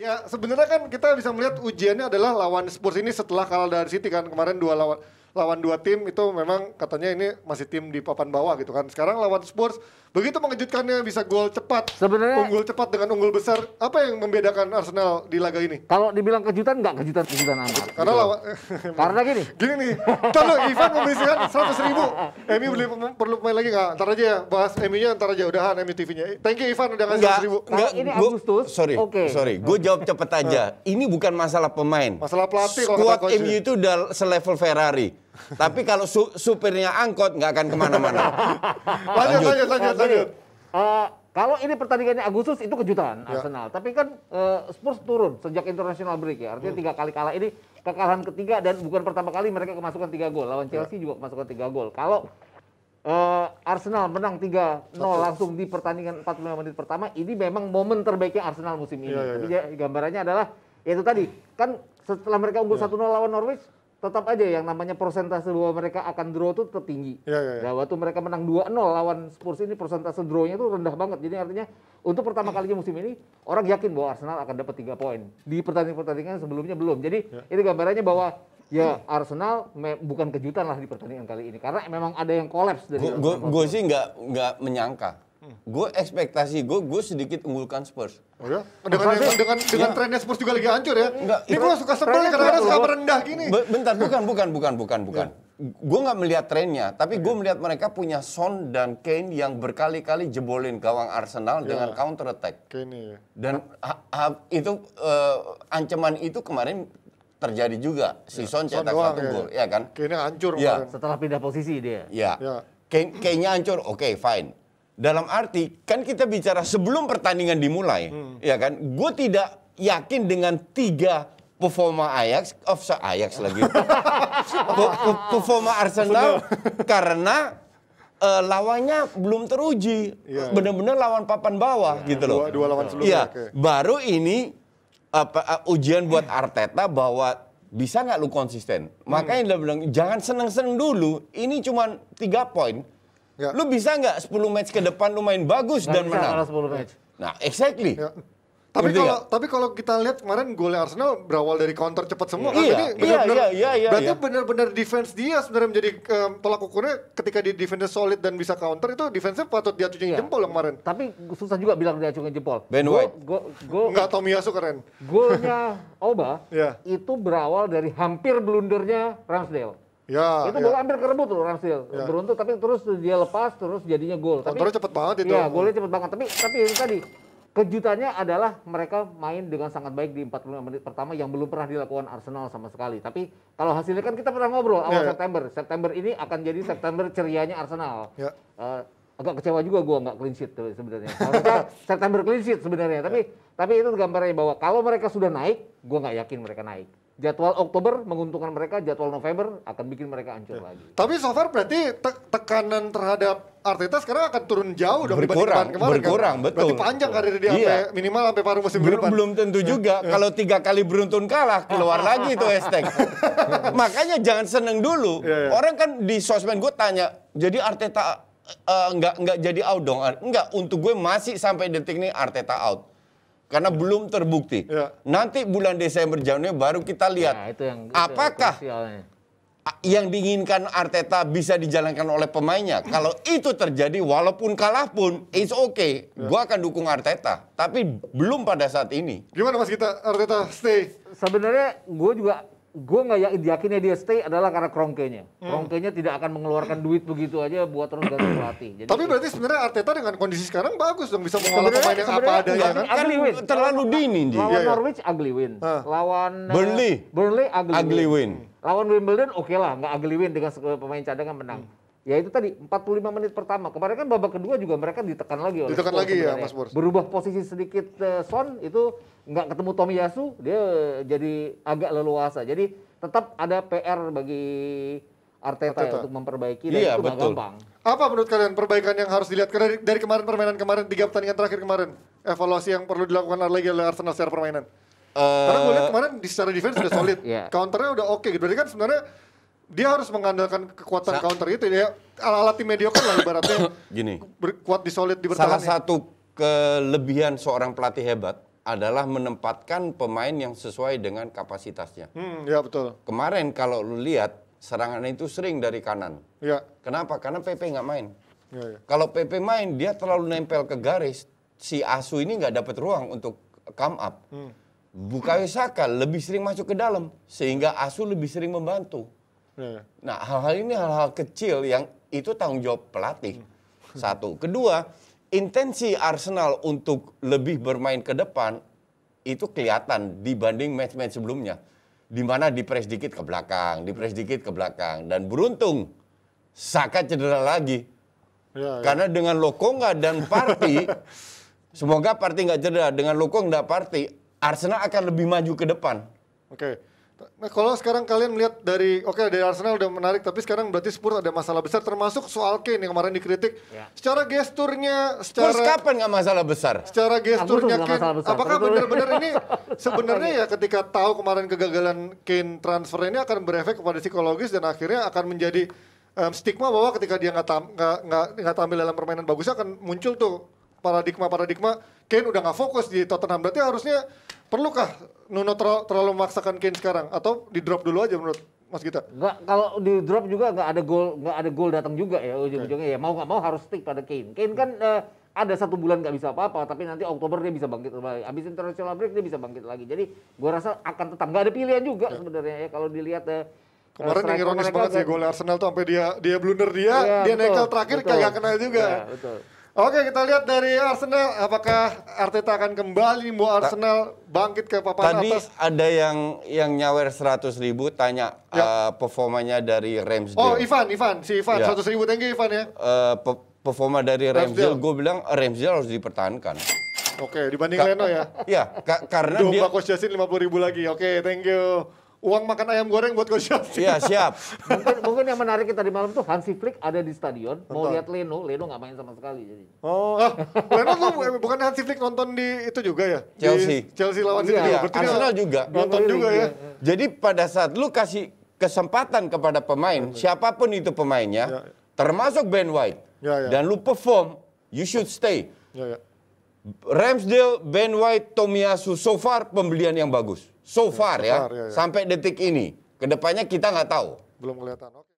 Ya sebenarnya kan kita bisa melihat ujiannya adalah lawan Spurs ini setelah kalah dari City kan kemarin lawan dua tim itu memang katanya ini masih tim di papan bawah gitu kan. Sekarang lawan Spurs begitu mengejutkannya bisa gol cepat. Sebenarnya unggul cepat dengan unggul besar. Apa yang membedakan Arsenal di laga ini? kalau dibilang kejutan nggak kejutan amat. Karena lawan Karena gini. gini nih. Ntar lo Ivan memberikan 100.000. Emi perlu main lagi nggak? Ntar aja ya bahas Emi-nya ntar aja udahan Emi TV-nya. Thank you Ivan udah ngasih 100.000. Kalau ini Agustus, sorry, gue jawab cepet aja. Ini bukan masalah pemain. Masalah pelatih kalau Squad kata coach. MU itu udah selevel Ferrari. Tapi kalau supirnya angkot nggak akan kemana-mana. Lanjut. Kalau ini pertandingannya Agustus itu kejutan Arsenal. Tapi kan Spurs turun sejak international break ya. Artinya 3 kali kalah ini kekalahan ketiga dan bukan pertama kali mereka kemasukan 3 gol. Lawan Chelsea juga kemasukan 3 gol. Kalau Arsenal menang 3-0 langsung di pertandingan 45 menit pertama, ini memang momen terbaiknya Arsenal musim ini. Tapi gambarannya adalah ya itu tadi, kan setelah mereka unggul 1-0 lawan Norwich, tetap aja yang namanya persentase bahwa mereka akan draw itu tetap tinggi. Nah, waktu mereka menang 2-0 lawan Spurs ini persentase draw-nya itu rendah banget. Jadi artinya untuk pertama kalinya musim ini orang yakin bahwa Arsenal akan dapat 3 poin. Di pertandingan sebelumnya belum. Jadi ini gambarannya bahwa ya Arsenal bukan kejutan lah di pertandingan kali ini. Karena memang ada yang kolaps dari Gue sih nggak menyangka. Gue ekspektasi gue sedikit unggulkan Spurs. Oh ya? Dengan trennya Spurs juga lagi hancur ya? Ini gue suka sebel kadang-kadang suka merendah gini. Bentar, bukan. Gue nggak melihat trennya, tapi gue melihat mereka punya Son dan Kane yang berkali-kali jebolin gawang Arsenal dengan counter attack. Kane ya. Dan itu ancaman itu kemarin terjadi juga. Si Son cetak 1 gol, ya kan? Kane hancur kemarin. Setelah pindah posisi dia. Ya. Kane-nya hancur, oke, fine. Dalam arti, kan kita bicara sebelum pertandingan dimulai, ya kan? Gue tidak yakin dengan 3 performa Ajax lagi. Performa Arsenal karena lawannya belum teruji. Benar-benar lawan papan bawah gitu loh. Dua lawan sebelumnya. Baru ini ujian buat Arteta bahwa bisa nggak lu konsisten. Makanya dia bilang jangan seneng-seneng dulu. Ini cuma 3 poin. Lu bisa nggak 10 match ke depan lu main bagus dan menang? 10 match. Nah, exactly. Tapi kalau kita lihat kemarin golnya Arsenal berawal dari counter cepat semua kan. Berarti benar-benar defense dia sebenarnya menjadi tolak ukurnya ketika di defense solid dan bisa counter itu defense-nya patut diacungin jempol yang kemarin. Tapi susah juga bilang diacungin jempol. Ben White. Enggak, Tomiyasu keren. Golnya Oba itu berawal dari hampir blundernya Ramsdale. Itu bola hampir kerebut loh Ramsdale. Beruntung tapi terus dia lepas terus jadinya gol. Counternya cepet banget itu. Iya, golnya cepet banget. Tapi yang tadi kejutannya adalah mereka main dengan sangat baik di 45 menit pertama yang belum pernah dilakukan Arsenal sama sekali. Tapi kalau hasilnya kan kita pernah ngobrol awal September. September ini akan jadi September cerianya Arsenal. Agak kecewa juga gue nggak clean sheet sebenarnya. Harusnya September clean sheet sebenarnya. Tapi itu gambarnya bahwa kalau mereka sudah naik, gue nggak yakin mereka naik. Jadwal Oktober menguntungkan mereka, jadwal November akan bikin mereka hancur lagi. Tapi so far berarti tekanan terhadap Arteta sekarang akan turun jauh dong berkurang, kemarin. betul. Berarti panjang karir dia sampai minimal sampai paruh musim depan. Belum tentu juga. Kalau 3 kali beruntun kalah, keluar lagi itu hashtag. Makanya jangan seneng dulu. Orang kan di sosmed gue tanya, jadi Arteta nggak jadi out dong? Enggak, untuk gue masih sampai detik ini Arteta out. Karena belum terbukti. Nanti bulan Desember Januari baru kita lihat apakah yang diinginkan Arteta bisa dijalankan oleh pemainnya. Kalau itu terjadi walaupun kalah pun it's okay. Gua akan dukung Arteta, tapi belum pada saat ini. Gimana Mas kita Arteta stay? Sebenarnya gue nggak yakinnya dia stay adalah karena Kroenke-nya. Kroenke-nya tidak akan mengeluarkan duit begitu aja buat terus ganti pelatih. Tapi berarti sebenarnya Arteta dengan kondisi sekarang bagus dong, bisa mengolah pemain yang apa adanya kan? Kan terlalu dini. Lawan Norwich ugly win. Lawan Burnley ugly win. Lawan Wimbledon oke lah, nggak ugly win dengan pemain cadangan menang. Ya itu tadi 45 menit pertama. Kemarin kan babak kedua juga mereka ditekan lagi oleh Spurs ya Mas Spurs. Berubah posisi sedikit Son itu nggak ketemu Tomiyasu, dia jadi agak leluasa. Jadi tetap ada PR bagi Arteta. Ya, untuk memperbaiki dan itu nggak gampang. Apa menurut kalian perbaikan yang harus dilihat dari kemarin permainan kemarin 3 pertandingan terakhir kemarin? Evaluasi yang perlu dilakukan lagi oleh Arsenal secara permainan. Karena gue lihat kemarin secara defense sudah solid. Counternya udah oke gitu. Berarti kan sebenarnya dia harus mengandalkan kekuatan counter itu ya, ala-ala tim mediocre lah ibaratnya. Gini, kuat di solid di bertahan. Salah satu kelebihan seorang pelatih hebat adalah menempatkan pemain yang sesuai dengan kapasitasnya. Ya betul. Kemarin kalau lu lihat serangannya itu sering dari kanan. Ya. Kenapa? Karena PP nggak main. Ya. Kalau PP main, dia terlalu nempel ke garis. Si Asu ini nggak dapat ruang untuk come up. Bukayo Saka lebih sering masuk ke dalam, sehingga Asu lebih sering membantu. Ya. Nah, hal-hal ini hal-hal kecil yang itu tanggung jawab pelatih. Satu. Kedua, intensi Arsenal untuk lebih bermain ke depan itu kelihatan dibanding match-match sebelumnya. Di mana dipres dikit ke belakang, dipres dikit ke belakang. Dan beruntung, Saka cedera lagi. Ya. Karena dengan Lokonga dan Partey, semoga Partey nggak cedera. Dengan Lokonga dan Partey, Arsenal akan lebih maju ke depan. Oke. Nah, kalau sekarang kalian melihat dari dari Arsenal udah menarik, tapi sekarang berarti Spurs ada masalah besar, termasuk soal Kane yang kemarin dikritik. Secara gesturnya, Spurs kapan nggak masalah besar? Secara gesturnya Kane, apakah benar-benar ini sebenarnya ya ketika tahu kemarin kegagalan Kane transfer ini akan berefek kepada psikologis dan akhirnya akan menjadi stigma bahwa ketika dia nggak tampil dalam permainan bagusnya akan muncul tuh paradigma Kane udah nggak fokus di Tottenham. Berarti harusnya perlukah Nuno terlalu memaksakan Kane sekarang atau di drop dulu aja menurut Mas Gita? Nggak, kalau di drop juga nggak ada gol datang juga ya ujung-ujungnya ya mau nggak mau harus stick pada Kane. Kane kan ada 1 bulan nggak bisa apa-apa, tapi nanti Oktober dia bisa bangkit lagi. Abis international break dia bisa bangkit lagi. Jadi gua rasa akan tetap nggak ada pilihan juga sebenarnya ya kalau dilihat. Kemarin yang ironis banget sih gol Arsenal tuh sampai dia blunder dia nekel terakhir kagak kena juga. Ya, betul. Oke, kita lihat dari Arsenal, apakah Arteta akan kembali membawa Arsenal bangkit ke papan atas? Tadi ada yang nyawer 100.000 tanya performanya dari Ramsdale. Oh, Ivan, si Ivan, 100.000, thank you Ivan ya. Performa dari Ramsdale, gue bilang Ramsdale harus dipertahankan. Oke, dibanding Leno ya? Iya, karena dia... Coach Justin 50.000 lagi, oke, thank you. Uang makan ayam goreng buat Coach Justin. Iya, siap. mungkin yang menarik kita di malam tuh Hansi Flick ada di stadion, mau lihat Leno nggak main sama sekali jadi. Oh, Leno tuh bukan Hansi Flick nonton di itu juga ya? Chelsea lawan City juga. Arsenal juga. Nonton juga ya. Jadi pada saat lu kasih kesempatan kepada pemain, siapapun itu pemainnya, termasuk Ben White, dan lu perform, you should stay. Ramsdale, Ben White, Tomiyasu, so far pembelian yang bagus. So far ya, sampai detik ini. Kedepannya kita nggak tahu. Belum kelihatan.